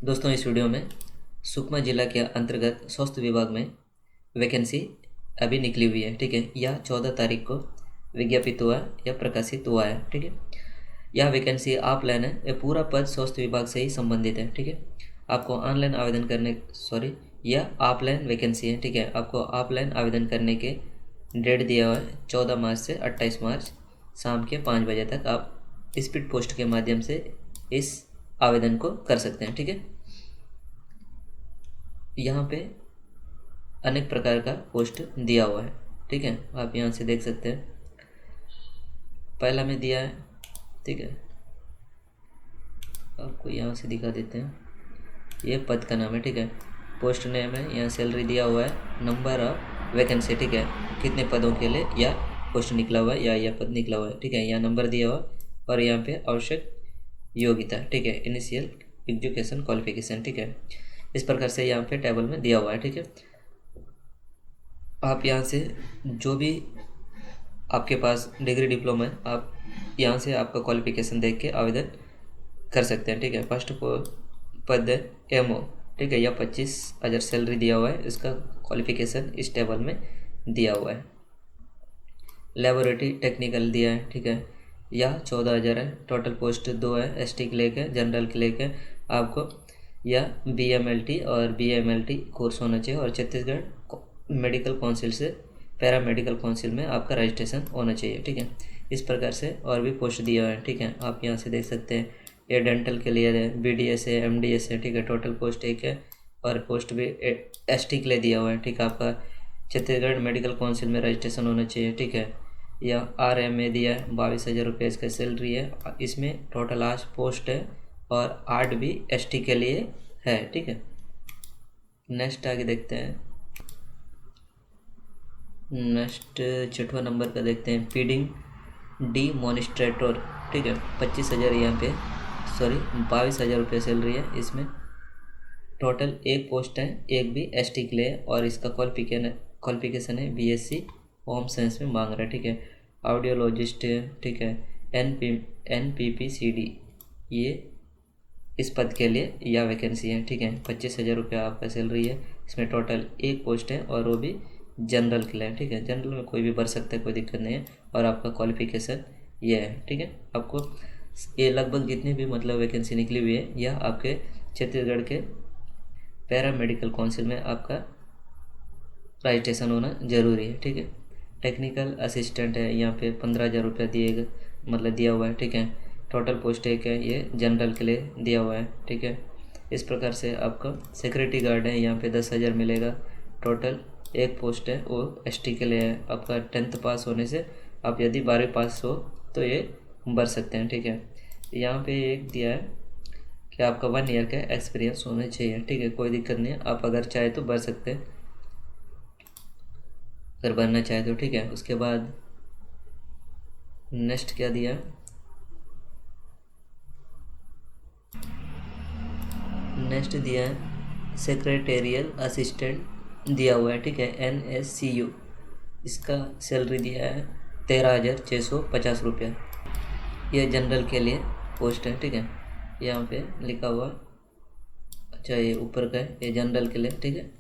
दोस्तों, इस वीडियो में सुकमा जिला के अंतर्गत स्वास्थ्य विभाग में वैकेंसी अभी निकली हुई है। ठीक है, यह 14 तारीख को विज्ञापित हुआ या प्रकाशित हुआ है। ठीक है, यह वैकेंसी ऑफलाइन है, यह पूरा पद स्वास्थ्य विभाग से ही संबंधित है। ठीक है, आपको ऑनलाइन आवेदन करने यह ऑफलाइन वैकेंसी है। ठीक है, आपको ऑफलाइन आवेदन करने के डेट दिया हुआ है 14 मार्च से 28 मार्च शाम के 5 बजे तक। आप स्पीड पोस्ट के माध्यम से इस आवेदन को कर सकते हैं। ठीक है, यहाँ पे अनेक प्रकार का पोस्ट दिया हुआ है। ठीक है, आप यहाँ से देख सकते हैं, पहला में दिया है। ठीक है, आपको यहाँ से दिखा देते हैं, ये पद का नाम है। ठीक है, पोस्ट नेम है, यहाँ सैलरी दिया हुआ है, नंबर ऑफ वैकेंसी। ठीक है, कितने पदों के लिए यह पोस्ट निकला हुआ है या यह पद निकला हुआ है। ठीक है, यहाँ नंबर दिया हुआ और यहाँ पे आवश्यक योग्यता। ठीक है, इनिशियल एजुकेशन क्वालिफिकेशन। ठीक है, इस प्रकार से यहाँ पे टेबल में दिया हुआ है। ठीक है, आप यहाँ से जो भी आपके पास डिग्री डिप्लोमा है, आप यहाँ से आपका क्वालिफिकेशन देख के आवेदन कर सकते हैं। ठीक है, फर्स्ट पद है एमओ। ठीक है, यह 25,000 सैलरी दिया हुआ है, इसका क्वालिफिकेशन इस टेबल में दिया हुआ है। लेबोरेटरी टेक्निकल दिया है। ठीक है, यह 14,000 है, टोटल पोस्ट 2 है, एसटी के लेके जनरल के लेके आपको यह बीएमएलटी और बीएमएलटी कोर्स होना चाहिए और छत्तीसगढ़ मेडिकल काउंसिल से पैरामेडिकल काउंसिल में आपका रजिस्ट्रेशन होना चाहिए। ठीक है, इस प्रकार से और भी पोस्ट दिया है। ठीक है, आप यहाँ से देख सकते हैं, ये डेंटल के लिए है, बीडीएस है, एमडीएस है। ठीक है, टोटल पोस्ट 1 है और पोस्ट भी एसटी के लिए दिया हुआ है। ठीक है, आपका छत्तीसगढ़ मेडिकल काउंसिल में रजिस्ट्रेशन होना चाहिए। ठीक है, यह आरएमए दिया है, 22,000 रुपये इसका सैलरी है, इसमें टोटल 8 पोस्ट है और 8 भी एसटी के लिए है। ठीक है, नेक्स्ट आगे देखते हैं, नेक्स्ट 6वां नंबर का देखते हैं, फीडिंग डीमोनिस्ट्रेटर। ठीक है, 25,000 यहाँ पे 22,000 रुपये सैलरी है, इसमें टोटल 1 पोस्ट है, एक भी एसटी के लिए और इसका क्वालिफिकेशन है बीएससी होम साइंस में मांग रहा है। ठीक है, ऑडियोलॉजिस्ट है। ठीक है, एनपीपीसीडी, ये इस पद के लिए यह वैकेंसी है। ठीक है, 25,000 रुपये आपका सैलरी है, इसमें टोटल 1 पोस्ट है और वो भी जनरल के लिए है। ठीक है, जनरल में कोई भी भर सकता है, कोई दिक्कत नहीं है और आपका क्वालिफिकेशन ये है। ठीक है, आपको ये लगभग जितनी भी मतलब वैकेंसी निकली हुई है, यह आपके छत्तीसगढ़ के पैरामेडिकल काउंसिल में आपका रजिस्ट्रेशन होना ज़रूरी है। ठीक है, टेक्निकल असिस्टेंट है, यहाँ पे 15,000 रुपया दिया हुआ है। ठीक है, टोटल पोस्ट 1 है, ये जनरल के लिए दिया हुआ है। ठीक है, इस प्रकार से आपका सिक्योरिटी गार्ड है, यहाँ पे 10,000 मिलेगा, टोटल 1 पोस्ट है, वो एसटी के लिए है। आपका 10th पास होने से आप यदि 12वीं पास हो तो ये भर सकते हैं। ठीक है, यहाँ पे एक दिया है कि आपका 1 ईयर का एक्सपीरियंस होना चाहिए। ठीक है, कोई दिक्कत नहीं है, आप अगर चाहे तो भर सकते हैं, अगर भरना चाहे तो। ठीक है, उसके बाद नेक्स्ट क्या दिया, नेक्स्ट दिया है सेक्रेटेरियल असिस्टेंट दिया हुआ है। ठीक है, NSCU, इसका सैलरी दिया है 13,650 रुपया, यह जनरल के लिए पोस्ट है। ठीक है, यहाँ पे लिखा हुआ, अच्छा ये ऊपर का है, ये जनरल के लिए। ठीक है,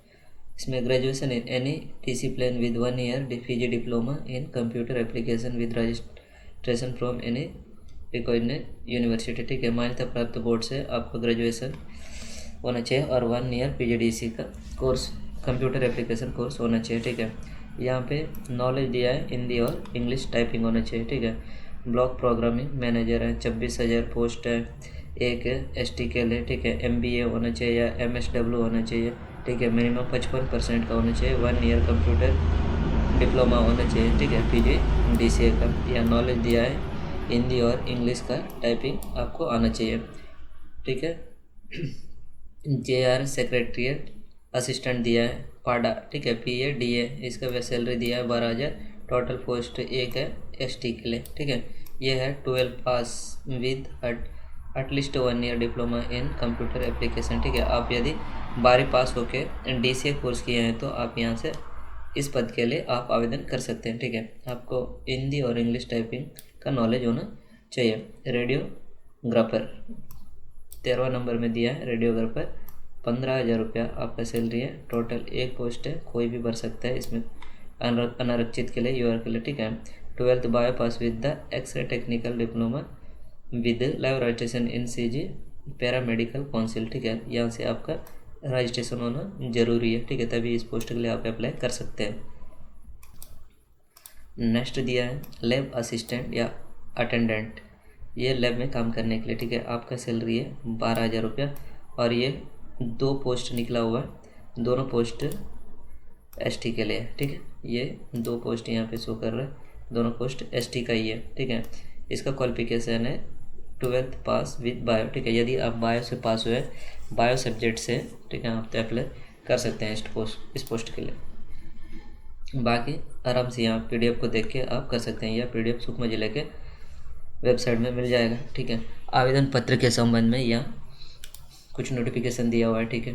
इसमें graduation in any discipline with 1 year PG diploma in computer application with registration from any recognised university. ठीक है, मान्यता प्राप्त बोर्ड से आपका ग्रेजुएशन होना चाहिए और 1 ईयर पीजीडीसी का कोर्स कंप्यूटर एप्लीकेशन कोर्स होना चाहिए। ठीक है, यहाँ पे नॉलेज दिया है, हिंदी और इंग्लिश टाइपिंग होना चाहिए। ठीक है, ब्लॉक प्रोग्रामिंग मैनेजर है, 26,000 पोस्ट है, एक एसटी के लिए। ठीक है, MBA होना चाहिए या MSW होना चाहिए। ठीक है, मिनिमम 55% का होना चाहिए, 1 ईयर कंप्यूटर डिप्लोमा होना चाहिए। ठीक है, PGDCA का। यह नॉलेज दिया है, हिंदी और इंग्लिश का टाइपिंग आपको आना चाहिए। ठीक है, JR सेक्रेटरिएट असिस्टेंट दिया है, पाडा। ठीक है, PADA, इसका वह सैलरी दिया है 12,000, टोटल पोस्ट 1 है एसटी के लिए। ठीक है, ये है 12 pass with at least 1 year diploma in computer application. ठीक है, आप यदि 12वीं पास होके DCA कोर्स किए हैं तो आप यहाँ से इस पद के लिए आप आवेदन कर सकते हैं, ठीक है। आपको हिंदी और इंग्लिश टाइपिंग का नॉलेज होना चाहिए। रेडियोग्राफर 13वां नंबर में दिया है। रेडियोग्राफर 15,000 रुपया आपका सैलरी है। टोटल एक पोस्ट है, कोई भी भर सकता है इसमें, अनारक्षित के लिए, यूआर के लिए, ठीक है। 12th bio pass with the X-ray technical diploma with live registration in CG paramedical council, ठीक है। यहाँ से आपका रजिस्ट्रेशन होना जरूरी है, ठीक है, तभी इस पोस्ट के लिए आप अप्लाई कर सकते हैं। नेक्स्ट दिया है लैब असिस्टेंट या अटेंडेंट। ये लैब में काम करने के लिए, ठीक है। आपका सैलरी है 12,000 रुपया और ये 2 पोस्ट निकला हुआ है। दोनों पोस्ट एसटी के लिए है, ठीक है। ये 2 पोस्ट यहाँ पे शो कर रहा है, दोनों पोस्ट एसटी का ही है, ठीक है। इसका क्वालिफिकेशन है 12th पास विद बायो, ठीक है। यदि आप बायो से पास हुए, बायो सब्जेक्ट से, ठीक है, आप तो अप्लाई कर सकते हैं इस पोस्ट के लिए। बाकी आराम से यहाँ पीडीएफ को देख के आप कर सकते हैं, या पीडीएफ सुकमा जिले के वेबसाइट में मिल जाएगा, ठीक है। आवेदन पत्र के संबंध में यहाँ कुछ नोटिफिकेशन दिया हुआ है, ठीक है।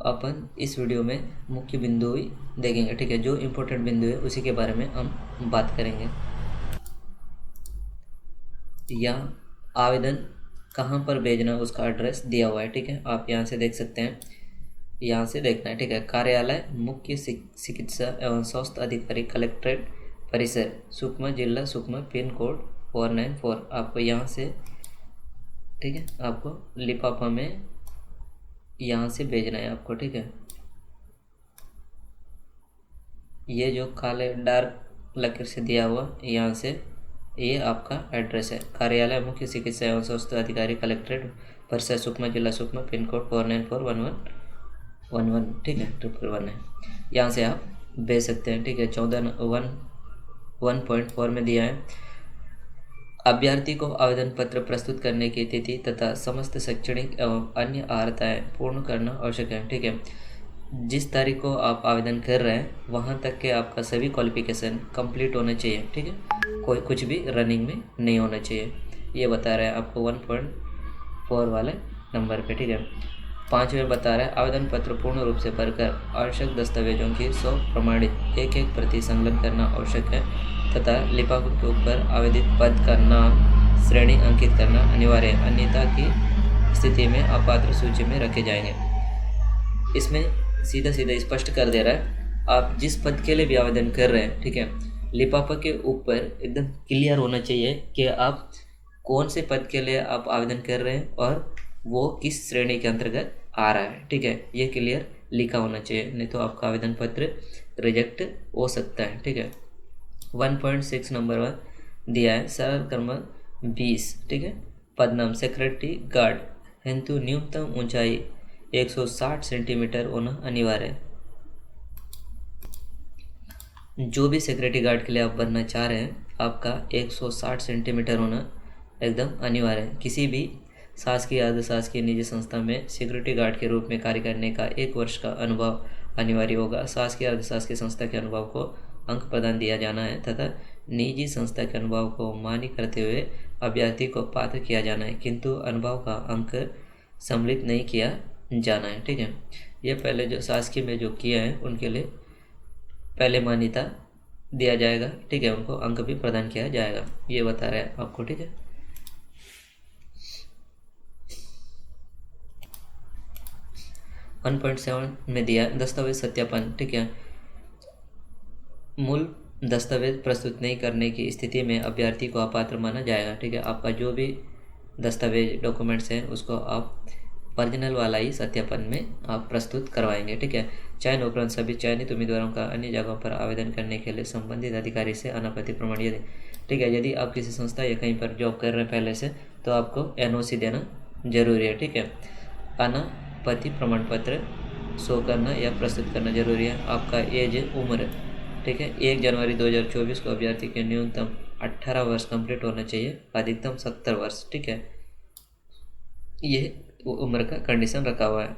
अपन इस वीडियो में मुख्य बिंदु ही देखेंगे, ठीक है। जो इम्पोर्टेंट बिंदु है उसी के बारे में हम बात करेंगे। यहाँ आवेदन कहाँ पर भेजना उसका एड्रेस दिया हुआ है, ठीक है। आप यहाँ से देख सकते हैं, यहाँ से देखना है, ठीक है। कार्यालय मुख्य चिकित्सा एवं स्वास्थ्य अधिकारी कलेक्ट्रेट परिसर सुकमा जिला सुकमा पिन कोड 494। आपको यहाँ से, ठीक है, आपको लिफाफा में यहाँ से भेजना है आपको, ठीक है। ये जो काले डार्क लकीर से दिया हुआ यहाँ से, ये आपका एड्रेस है। कार्यालय मुख्य चिकित्सा एवं स्वास्थ्य अधिकारी कलेक्ट्रेट परिसर सुकमा जिला सुकमा पिन कोड 4941111, ठीक है, 111 है। यहाँ से आप भेज सकते हैं, ठीक है। 14.1.4 में दिया है, अभ्यर्थी को आवेदन पत्र प्रस्तुत करने की तिथि तथा समस्त शैक्षणिक एवं अन्य अर्हताएं पूर्ण करना आवश्यक है, ठीक है। जिस तारीख को आप आवेदन कर रहे हैं वहां तक के आपका सभी क्वालिफिकेशन कंप्लीट होना चाहिए, ठीक है। कोई कुछ भी रनिंग में नहीं होना चाहिए, ये बता रहा है आपको 1.4 वाले नंबर पे, ठीक है। 5वें बता रहा है, आवेदन पत्र पूर्ण रूप से भरकर आवश्यक दस्तावेजों की 100 प्रमाणित एक प्रति संलग्न करना आवश्यक है तथा लिफाफे के ऊपर आवेदित पद का नाम श्रेणी अंकित करना अनिवार्य है, अन्यथा की स्थिति में अपात्र सूची में रखे जाएंगे। इसमें सीधा सीधा स्पष्ट कर दे रहा है, आप जिस पद के लिए भी आवेदन कर रहे हैं, ठीक है, लिफाफे के ऊपर एकदम क्लियर होना चाहिए कि आप कौन से पद के लिए आप आवेदन कर रहे हैं और वो किस श्रेणी के अंतर्गत आ रहा है, ठीक है। ये क्लियर लिखा होना चाहिए, नहीं तो आपका आवेदन पत्र रिजेक्ट हो सकता है, ठीक है। 1.6 नंबर 1 दिया है, सरल क्रमांक 20, ठीक है। पद नाम सेक्रेटरी गार्ड हेतु न्यूनतम ऊंचाई 160 सेंटीमीटर होना अनिवार्य है। जो भी सेक्रेटरी गार्ड के लिए आप बनना चाह रहे हैं, आपका 160 सेंटीमीटर होना एकदम अनिवार्य है। किसी भी शासकीय अर्धशासकीय निजी संस्था में सिक्योरिटी गार्ड के रूप में कार्य करने का 1 वर्ष का अनुभव अनिवार्य होगा। शासकीय अर्धशासकीय संस्था के अनुभव को अंक प्रदान दिया जाना है तथा निजी संस्था के अनुभव को मान्य करते हुए अभ्यर्थी को पात्र किया जाना है, किंतु अनुभव का अंक सम्मिलित नहीं किया जाना है, ठीक है। ये पहले जो शासकीय में जो किया है उनके लिए पहले मान्यता दिया जाएगा, ठीक है, उनको अंक भी प्रदान किया जाएगा, ये बता रहे हैं आपको, ठीक है। वन 1.7 में दिया दस्तावेज सत्यापन, ठीक है। मूल दस्तावेज प्रस्तुत नहीं करने की स्थिति में अभ्यर्थी को अपात्र माना जाएगा, ठीक है। आपका जो भी दस्तावेज डॉक्यूमेंट्स हैं उसको आप ओरिजिनल वाला ही सत्यापन में आप प्रस्तुत करवाएंगे, ठीक है। चयन उपरांत सभी चयनित उम्मीदवारों का अन्य जगहों पर आवेदन करने के लिए संबंधित अधिकारी से अनापत्ति प्रमाण यदि, ठीक है, यदि आप किसी संस्था या कहीं पर जॉब कर रहे हैं पहले से, तो आपको NOC देना जरूरी है, ठीक है। अनापत्ति प्रमाण पत्र शो करना या प्रस्तुत करना जरूरी है। आपका एज उम्र, ठीक है, 1 जनवरी 2024 को अभ्यर्थी के न्यूनतम 18 वर्ष कंप्लीट होना चाहिए, अधिकतम 70 वर्ष, ठीक है। ये उम्र का कंडीशन रखा हुआ है।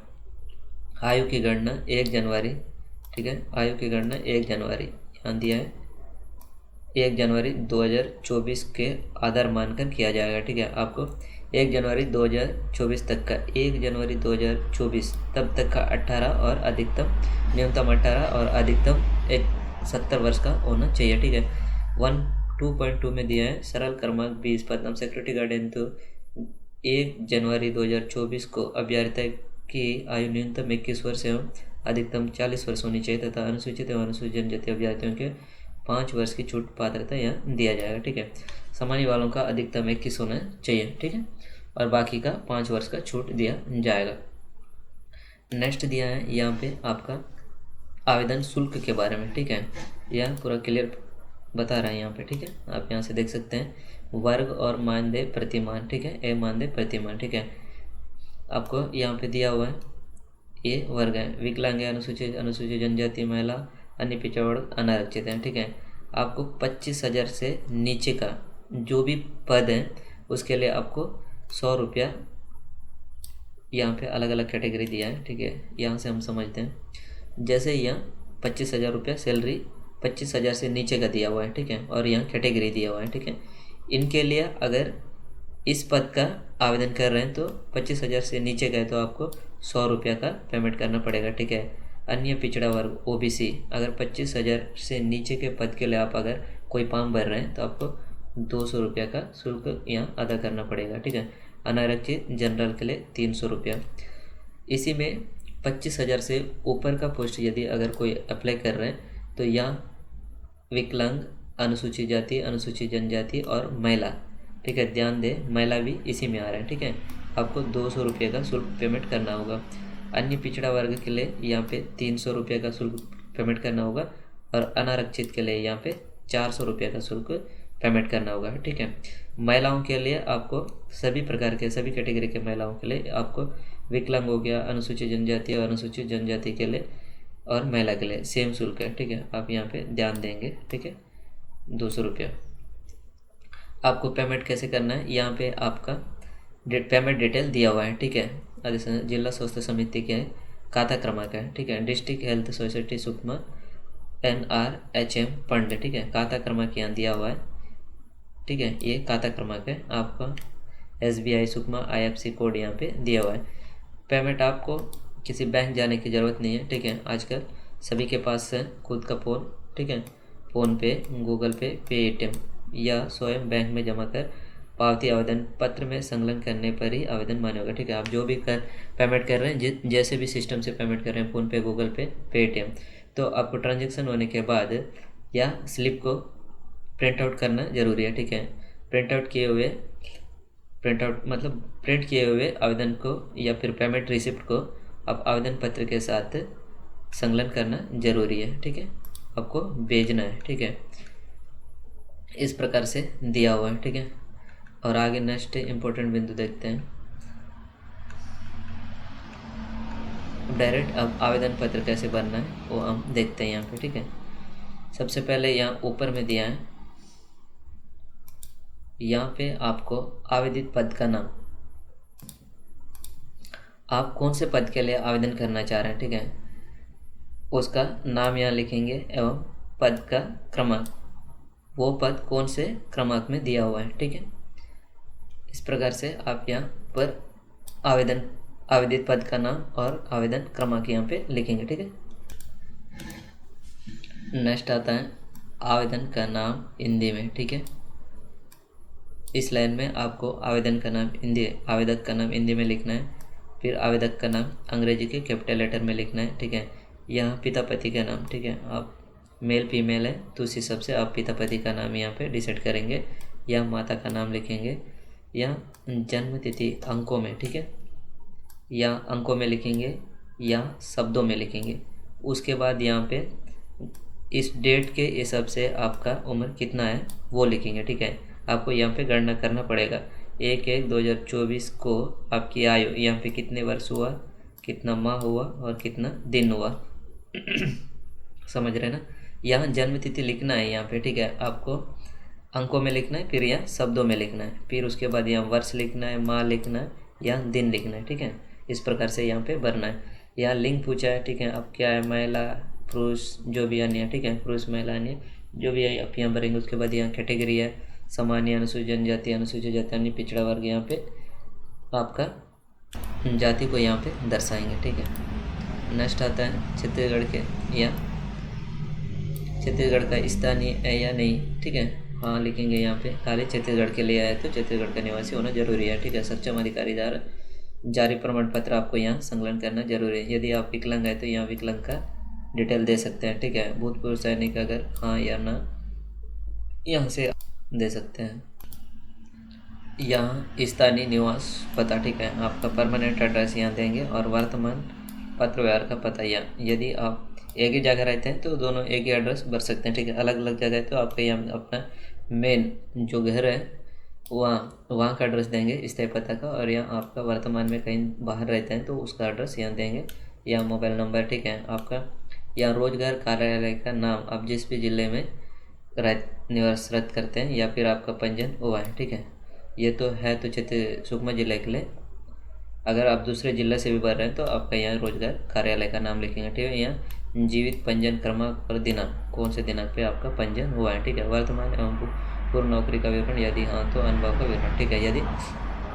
आयु की गणना 1 जनवरी, ठीक है, आयु की गणना 1 जनवरी यहाँ दिया है, 1 जनवरी 2024 के आधार मानकर किया जाएगा, ठीक है। आपको 1 जनवरी 2024 तक का, 1 जनवरी 2024 तब तक का 18 और अधिकतम, न्यूनतम 18 और अधिकतम 70 वर्ष का होना चाहिए, ठीक है। 1.2.2 में दिया है सरल क्रमांक 20 पदनाम सिक्योरिटी गार्ड हेतु 1 जनवरी 2024 को अभ्यर्थिता की आयु न्यूनतम 21 वर्ष एवं अधिकतम 40 वर्ष होनी चाहिए तथा अनुसूचित एवं अनुसूचित जनजाति अभ्यर्थियों के 5 वर्ष की छूट पात्रता यहाँ दिया जाएगा, ठीक है। सामान्य वालों का अधिकतम 21 होना चाहिए, ठीक है, और बाकी का 5 वर्ष का छूट दिया जाएगा। नेक्स्ट दिया है यहाँ पे आपका आवेदन शुल्क के बारे में, ठीक है। यह पूरा क्लियर बता रहा है यहाँ पे, ठीक है। आप यहाँ से देख सकते हैं वर्ग और मानदेय प्रतिमान, ठीक है, ए मानदेय प्रतिमान, ठीक है। आपको यहाँ पे दिया हुआ है ये वर्ग है, विकलांग, अनुसूचित, अनुसूचित जनजाति, महिला, अन्य पिछड़ा वर्ग, अनारक्षित है, ठीक है। आपको 25,000 से नीचे का जो भी पद है उसके लिए आपको 100 रुपया यहाँ पे अलग अलग कैटेगरी दिया है, ठीक है। यहाँ से हम समझते हैं, जैसे यहाँ 25,000 रुपया सैलरी 25,000 से नीचे का दिया हुआ है, ठीक है, और यहाँ कैटेगरी दिया हुआ है, ठीक है। इनके लिए अगर इस पद का आवेदन कर रहे हैं तो 25,000 से नीचे का है तो आपको 100 रुपया का पेमेंट करना पड़ेगा, ठीक है। अन्य पिछड़ा वर्ग ओबीसी, अगर 25,000 से नीचे के पद के लिए आप अगर कोई फॉर्म भर रहे हैं तो आपको 200 रुपया का शुल्क यहाँ अदा करना पड़ेगा, ठीक है। अनारक्षित जनरल के लिए 300 रुपया। इसी में 25,000 से ऊपर का पोस्ट यदि अगर कोई अप्लाई कर रहे हैं तो यहाँ विकलांग, अनुसूचित जाति, अनुसूचित जनजाति और महिला, ठीक है, ध्यान दें महिला भी इसी में आ रहा है, ठीक है। आपको 200 रुपये का शुल्क पेमेंट करना होगा। अन्य पिछड़ा वर्ग के लिए यहाँ पे 300 रुपये का शुल्क पेमेंट करना होगा और अनारक्षित के लिए यहाँ पे 400 रुपये का शुल्क पेमेंट करना होगा, ठीक है। महिलाओं के लिए आपको सभी प्रकार के, सभी कैटेगरी के महिलाओं के लिए आपको विकलांग हो गया, अनुसूचित जनजाति और अनुसूचित जनजाति के लिए और महिला के लिए सेम शुल्क है, ठीक है। आप यहाँ पे ध्यान देंगे, ठीक है, 200 रुपया। आपको पेमेंट कैसे करना है, यहाँ पे आपका पेमेंट डिटेल दिया हुआ है, ठीक है। जिला स्वास्थ्य समिति के खाता क्रमांक है, ठीक है। District health society Sukma NRHM fund, ठीक है, खाता क्रमांक यहाँ दिया हुआ है, ठीक है। ये खाता क्रमांक है आपका। SBI सुकमा IFSC कोड यहाँ पे दिया हुआ है। पेमेंट आपको किसी बैंक जाने की ज़रूरत नहीं है, ठीक है। आजकल सभी के पास है खुद का फ़ोन, ठीक है। फ़ोन पे, गूगल पे, पेटीएम या स्वयं बैंक में जमा कर पावती आवेदन पत्र में संलग्न करने पर ही आवेदन मान्य होगा, ठीक है। आप जो भी पेमेंट कर रहे हैं, जैसे भी सिस्टम से पेमेंट कर रहे हैं, फ़ोन पे, गूगल पे, पेटीएम, तो आपको ट्रांजेक्शन होने के बाद या स्लिप को प्रिंट आउट करना ज़रूरी है, ठीक है। प्रिंट किए हुए आवेदन को या फिर पेमेंट रिसिप्ट को आप आवेदन पत्र के साथ संलग्न करना जरूरी है, ठीक है। आपको भेजना है, ठीक है। इस प्रकार से दिया हुआ है, ठीक है। और आगे नेक्स्ट इम्पोर्टेंट बिंदु देखते हैं। डायरेक्ट अब आवेदन पत्र कैसे भरना है वो हम देखते हैं यहाँ पे, ठीक है। सबसे पहले यहाँ ऊपर में दिया है, यहाँ पे आपको आवेदित पद का नाम, आप कौन से पद के लिए आवेदन करना चाह रहे हैं, ठीक है, उसका नाम यहाँ लिखेंगे एवं पद का क्रमांक, वो पद कौन से क्रमांक में दिया हुआ है, ठीक है। इस प्रकार से आप यहाँ पर आवेदित पद का नाम और आवेदन क्रमांक यहाँ पे लिखेंगे, ठीक है। नेक्स्ट आता है आवेदन का नाम हिंदी में, ठीक है। इस लाइन में आपको आवेदक का नाम हिंदी में लिखना है। फिर आवेदक का नाम अंग्रेजी के कैपिटल लेटर में लिखना है, ठीक है। यहाँ पिता पति का नाम, ठीक है, आप मेल फीमेल है तो उस हिसाब से आप पिता पति का नाम यहाँ पे डिसाइड करेंगे। या माता का नाम लिखेंगे, या जन्म तिथि अंकों में, ठीक है, या अंकों में लिखेंगे या शब्दों में लिखेंगे। उसके बाद यहाँ पे इस डेट के हिसाब से आपका उम्र कितना है वो लिखेंगे, ठीक है। आपको यहाँ पे गणना करना पड़ेगा 1/1/2024 को आपकी आयु यहाँ पे कितने वर्ष हुआ, कितना माह हुआ और कितना दिन हुआ समझ रहे ना। यहाँ जन्म तिथि लिखना है यहाँ पे, ठीक है, आपको अंकों में लिखना है, फिर यहाँ शब्दों में लिखना है, फिर उसके बाद यहाँ वर्ष लिखना है, माह लिखना है, यहाँ दिन लिखना है, ठीक है। इस प्रकार से यहाँ पे भरना है। यहाँ लिंग पूछा है, ठीक है, अब क्या है, महिला पुरुष जो भी अन्य, ठीक है, पुरुष महिला अन्य जो भी है आप यहाँ भरेंगे। उसके बाद यहाँ कैटेगरी है सामान्य, अनुसूचित जनजाति, अनुसूचित जाति, अन्य पिछड़ा वर्ग यहाँ पे आपका जाति को यहाँ पे दर्शाएंगे, ठीक है। नेक्स्ट आता है छत्तीसगढ़ के, या छत्तीसगढ़ का स्थानीय है या नहीं, ठीक है। हाँ लिखेंगे यहाँ पे, खाली छत्तीसगढ़ के लिए आए तो छत्तीसगढ़ का निवासी होना जरूरी है, ठीक है। सक्षम अधिकारी द्वारा जारी प्रमाण पत्र आपको यहाँ संकलन करना जरूरी है। यदि आप विकलांग है तो यहाँ विकलांग का डिटेल दे सकते हैं, ठीक है। भूतपूर्व सैनिक अगर हाँ या ना यहाँ से दे सकते हैं। यहाँ स्थानीय निवास पता, ठीक है, आपका परमानेंट एड्रेस यहाँ देंगे और वर्तमान पत्र व्यवहार का पता यहाँ। यदि आप एक ही जगह रहते हैं तो दोनों एक ही एड्रेस भर सकते हैं, ठीक है। अलग अलग जगह है तो आपका यहाँ अपना मेन जो घर है वहाँ का एड्रेस देंगे स्थायी पता का, और यहाँ आपका वर्तमान में कहीं बाहर रहते हैं तो उसका एड्रेस यहाँ देंगे, या मोबाइल नंबर, ठीक है। आपका यहाँ रोजगार कार्यालय का नाम आप जिस भी जिले में निवासरत करते हैं या फिर आपका पंजीयन हुआ है, ठीक है। ये तो है तो सुकमा जिले के लिए। अगर आप दूसरे जिले से भी भर रहे हैं तो आपका यहाँ रोजगार कार्यालय का नाम लिखेंगे, ठीक है। यहाँ जीवित पंजीयन क्रमांक और दिनांक, कौन से दिनांक पे आपका पंजीयन हुआ है, ठीक है। वर्तमान एवं पूर्व नौकरी का विवरण, यदि हाँ तो अनुभव का विवरण, ठीक है। यदि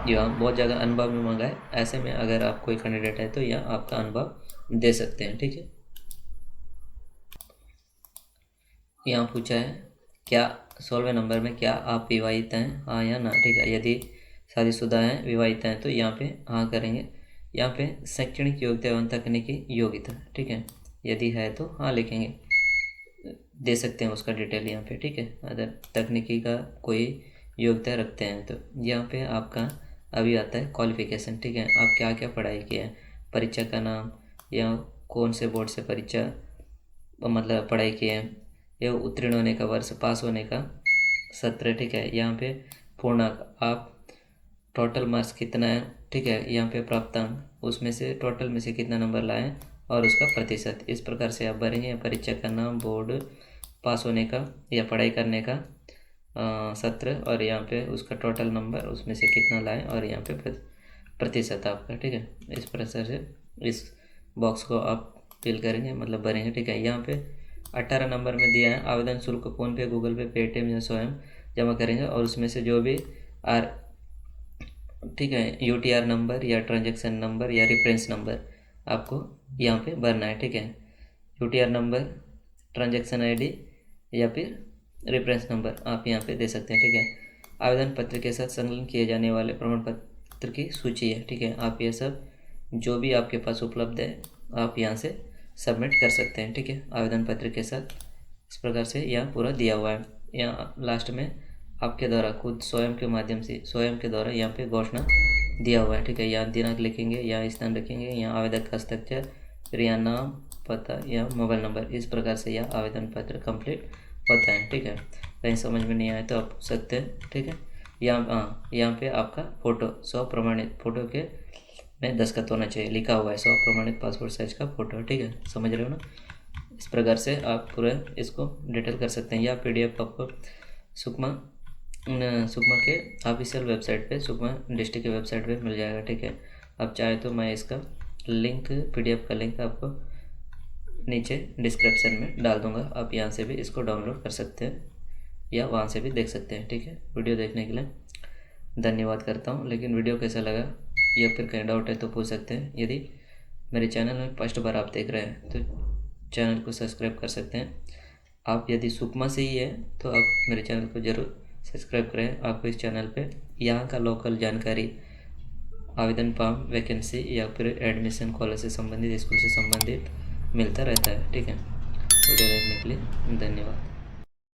यहाँ बहुत जगह अनुभव में मांगा है, ऐसे में अगर आप कोई कैंडिडेट है तो यहाँ आपका अनुभव दे सकते हैं, ठीक है। यहाँ पूछा है क्या 16वें नंबर में, क्या आप विवाहित हैं, हाँ या ना, ठीक है। यदि शादीशुदा हैं, विवाहित हैं तो यहाँ पे हाँ करेंगे। यहाँ पे शैक्षणिक योग्यता एवं तकनीकी योग्यता, ठीक है, यदि है तो हाँ लिखेंगे, दे सकते हैं उसका डिटेल यहाँ पे, ठीक है। अगर तकनीकी का कोई योग्यता रखते हैं तो यहाँ पे आपका अभी आता है क्वालिफिकेशन, ठीक है। आप क्या क्या पढ़ाई किए हैं, परीक्षा का नाम, या कौन से बोर्ड से परीक्षा मतलब पढ़ाई किए हैं, या उत्तीर्ण होने का वर्ष, पास होने का सत्र, ठीक है। यहाँ पे पूर्णांक, आप टोटल मार्क्स कितना है, ठीक है, यहाँ पे प्राप्तांक, उसमें से टोटल में से कितना नंबर लाए और उसका प्रतिशत, इस प्रकार से आप भरेंगे। परीक्षा का नाम, बोर्ड, पास होने का या पढ़ाई करने का सत्र, और यहाँ पे उसका टोटल नंबर, उसमें से कितना लाए और यहाँ पे प्रतिशत आपका, ठीक है। इस प्रकार से इस बॉक्स को आप फिल करेंगे, मतलब भरेंगे, ठीक है। यहाँ पे 18 नंबर में दिया है आवेदन शुल्क फ़ोन पे, गूगल पे, पेटीएम या स्वयं जमा करेंगे, और उसमें से जो भी ठीक है UTR नंबर या ट्रांजैक्शन नंबर या रेफरेंस नंबर आपको यहाँ पे भरना है, ठीक है। UTR नंबर, ट्रांजैक्शन ID या फिर रेफरेंस नंबर आप यहाँ पे दे सकते हैं, ठीक है। आवेदन पत्र के साथ संलग्न किए जाने वाले प्रमाण पत्र की सूची है, ठीक है। आप ये सब जो भी आपके पास उपलब्ध है आप यहाँ से सबमिट कर सकते हैं, ठीक है, आवेदन पत्र के साथ। इस प्रकार से यहाँ पूरा दिया हुआ है। यहाँ लास्ट में आपके द्वारा खुद स्वयं के माध्यम से, स्वयं के द्वारा यहाँ पे घोषणा दिया हुआ है, ठीक है। यहाँ दिनांक लिखेंगे, यहाँ स्थान रखेंगे, यहाँ आवेदक का हस्ताक्षर, फिर यहाँ नाम, पता या मोबाइल नंबर, इस प्रकार से यह आवेदन पत्र कंप्लीट होता है, ठीक है। कहीं समझ में नहीं आए तो आप पूछ सकते हैं, ठीक है। यहाँ पे आपका फ़ोटो, 100 प्रमाणित फ़ोटो के में दस्तखत होना चाहिए, लिखा हुआ है 100 प्रमाणित पासपोर्ट साइज का फ़ोटो, ठीक है, समझ रहे हो ना। इस प्रकार से आप पूरा इसको डिटेल कर सकते हैं, या PDF आपको सुकमा के ऑफिशियल वेबसाइट पे, सुकमा डिस्ट्रिक्ट के वेबसाइट पे मिल जाएगा, ठीक है। आप चाहे तो मैं इसका लिंक, PDF का लिंक आपको नीचे डिस्क्रिप्शन में डाल दूंगा, आप यहाँ से भी इसको डाउनलोड कर सकते हैं या वहाँ से भी देख सकते हैं, ठीक है। वीडियो देखने के लिए धन्यवाद करता हूँ। लेकिन वीडियो कैसा लगा या फिर कहीं डाउट है तो पूछ सकते हैं। यदि मेरे चैनल में फर्स्ट बार आप देख रहे हैं तो चैनल को सब्सक्राइब कर सकते हैं। आप यदि सुकमा से ही है तो आप मेरे चैनल को ज़रूर सब्सक्राइब करें। आपको इस चैनल पे यहाँ का लोकल जानकारी, आवेदन फॉर्म, वैकेंसी या फिर एडमिशन, कॉलेज से संबंधित, स्कूल से संबंधित मिलता रहता है, ठीक है। वीडियो देखने के लिए धन्यवाद।